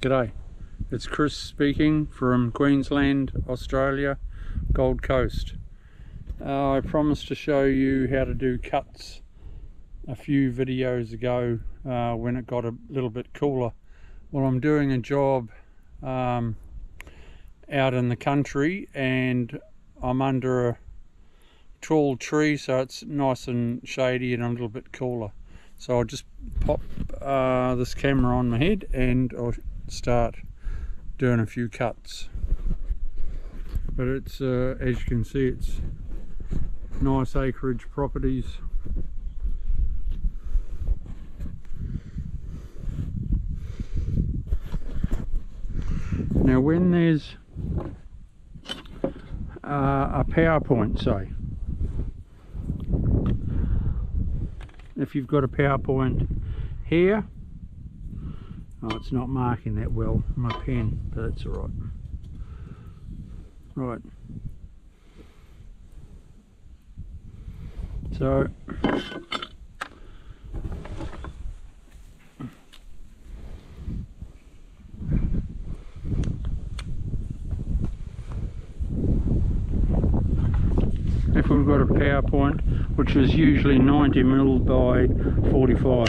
G'day, it's Chris speaking from Queensland, Australia, Gold Coast. I promised to show you how to do cuts a few videos ago when it got a little bit cooler. Well, I'm doing a job out in the country and I'm under a tall tree, so it's nice and shady and a little bit cooler. So I'll just pop this camera on my head and I'll start doing a few cuts. But it's as you can see, it's nice acreage properties. Now when there's a PowerPoint, say, if you've got a PowerPoint here, oh, it's not marking that well, my pen, but that's alright. Right. So if we've got a PowerPoint, which is usually 90mm by 45.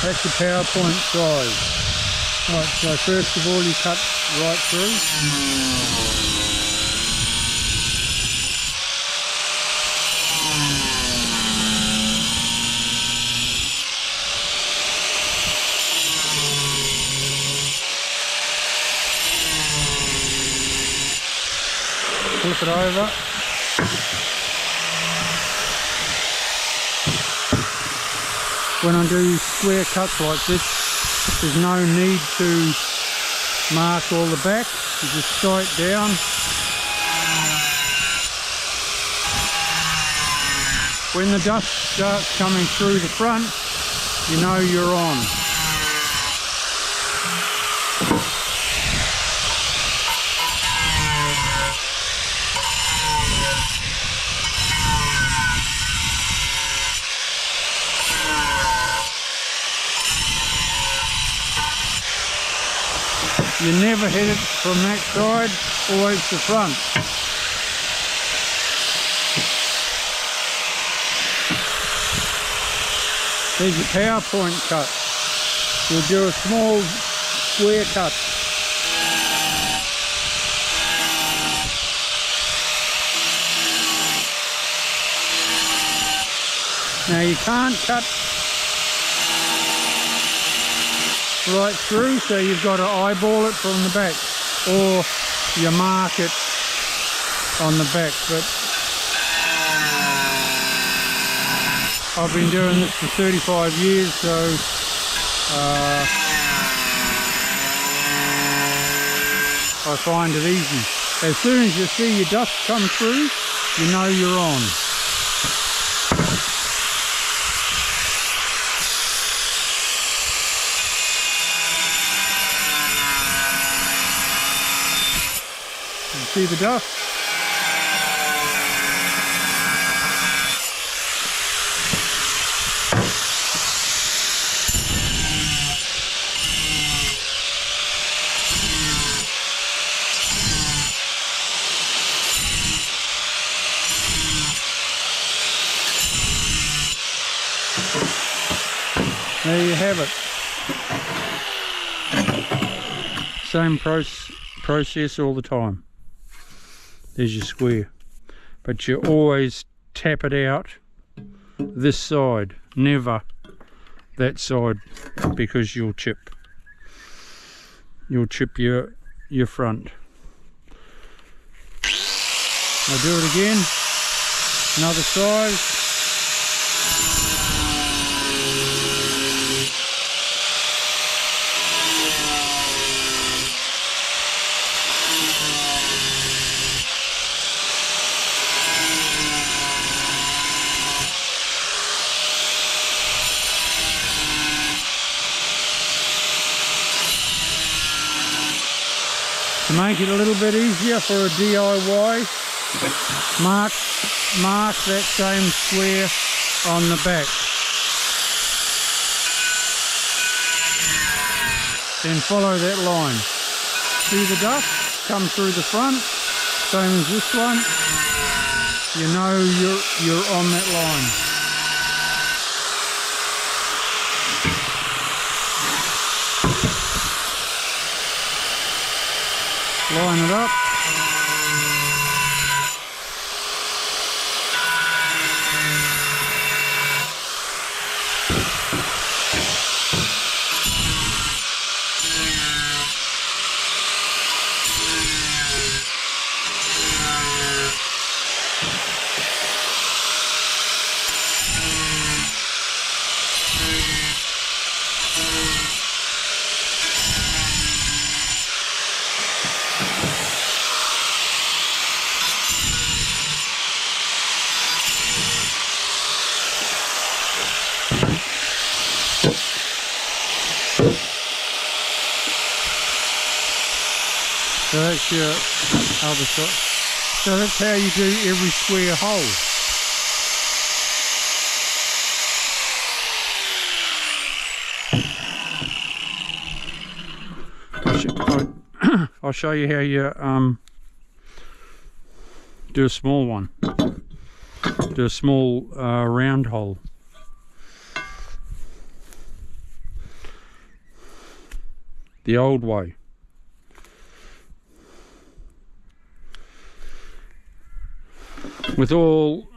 That's the PowerPoint size. Right, so first of all you cut right through. Flip it over. When I do square cuts like this, there's no need to mark all the back. You just sew it down. When the dust starts coming through the front, you know you're on. You never hit it from that side, always the front. There's your PowerPoint cut. We'll do a small square cut. Now you can't cut right through, so you've got to eyeball it from the back, or you mark it on the back. But I've been doing this for 35 years, so I find it easy. As soon as you see your dust come through, you know you're on. See the dust? There you have it. Same process all the time. There's your square, but you always tap it out this side, never that side, because you'll chip your front. I'll do it again, another side. To make it a little bit easier for a DIY, mark that same square on the back. Then follow that line. See the dust come through the front, same as this one. You know you're on that line. Line it up. So that's your other side. So that's how you do every square hole. I'll show you how you do a small one. Do a small round hole. The old way. With all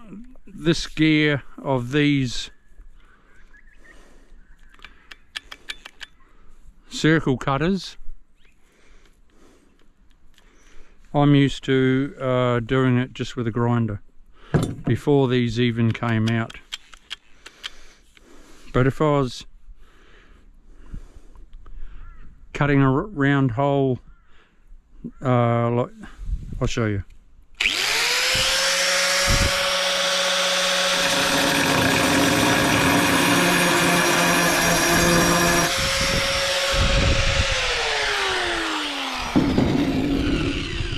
this gear of these circle cutters, I'm used to doing it just with a grinder before these even came out. But if I was cutting a round hole, like I'll show you.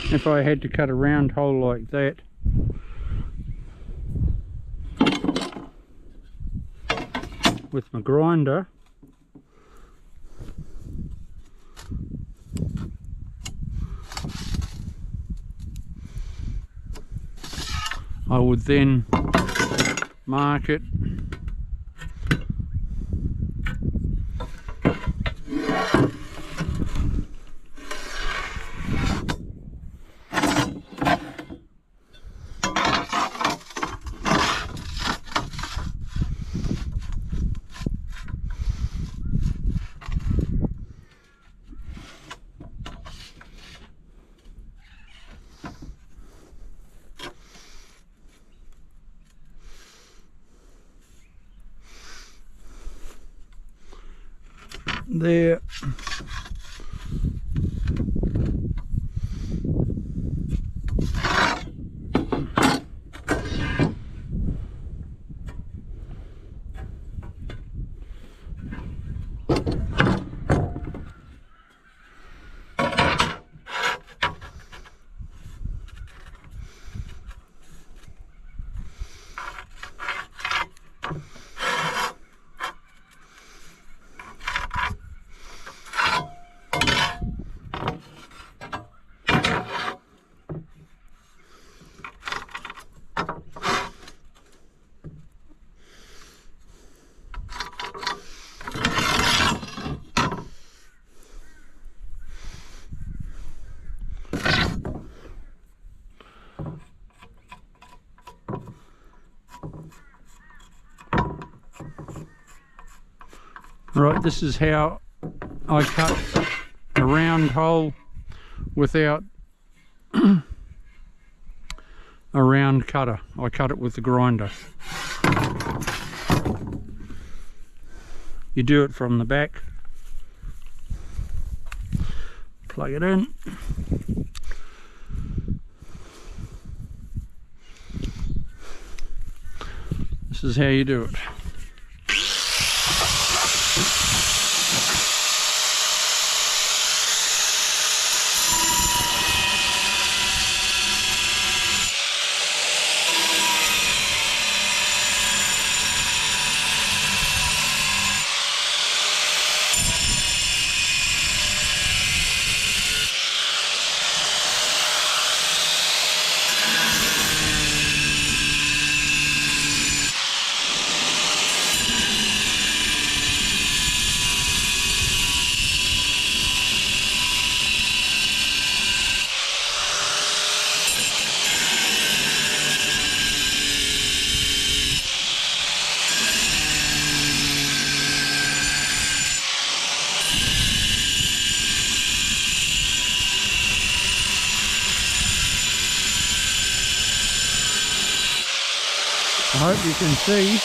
If I had to cut a round hole like that, with my grinder, I would then mark it there. Right, this is how I cut a round hole without a round cutter. I cut it with the grinder. You do it from the back, plug it in, this is how you do it. hope you can see.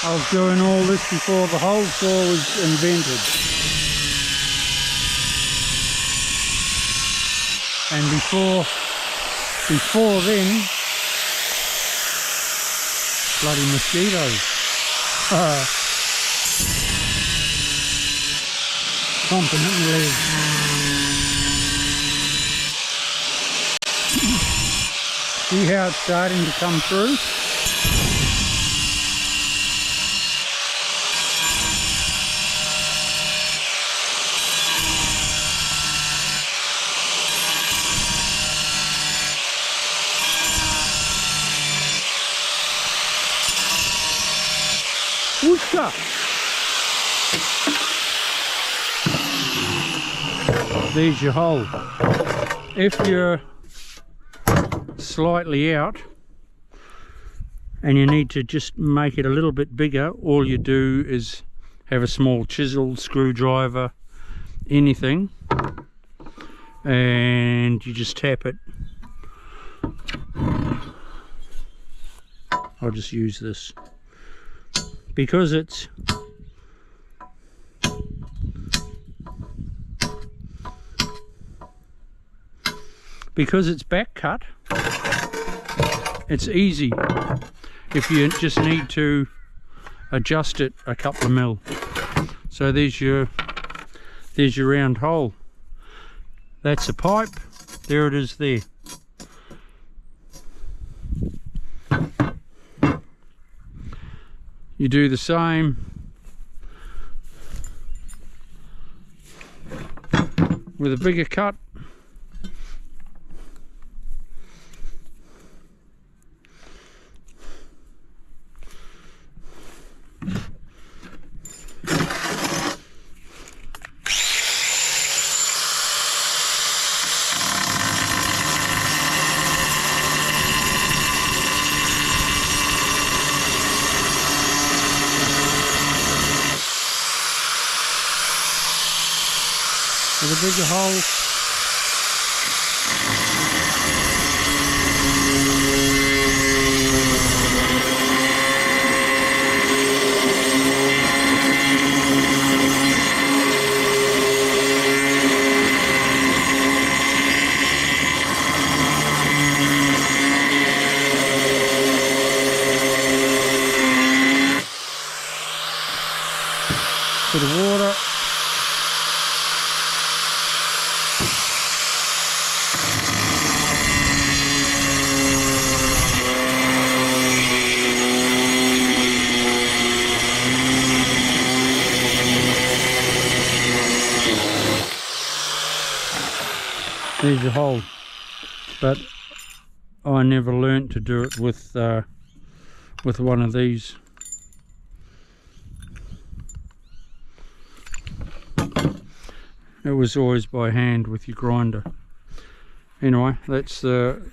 I was doing all this before the hole saw was invented. And before then, bloody mosquitoes. Stomping at my legs. See how it's starting to come through? Whoosha! There's your hole. If you're slightly out and you need to just make it a little bit bigger, all you do is have a small chisel, screwdriver, anything, and you just tap it. I'll just use this because it's back cut. It's easy if you just need to adjust it a couple of mil. So there's your round hole. That's a pipe. There it is there. You do the same with a bigger cut. With a bigger hole. Bit of water. There's your hole, but I never learnt to do it with one of these. It was always by hand with your grinder. Anyway, that's I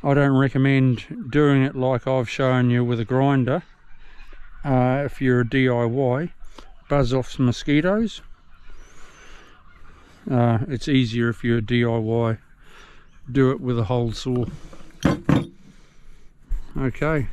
don't recommend doing it like I've shown you with a grinder. If you're a DIY, buzz off some mosquitoes. It's easier if you're a DIY. Do it with a hole saw. Okay.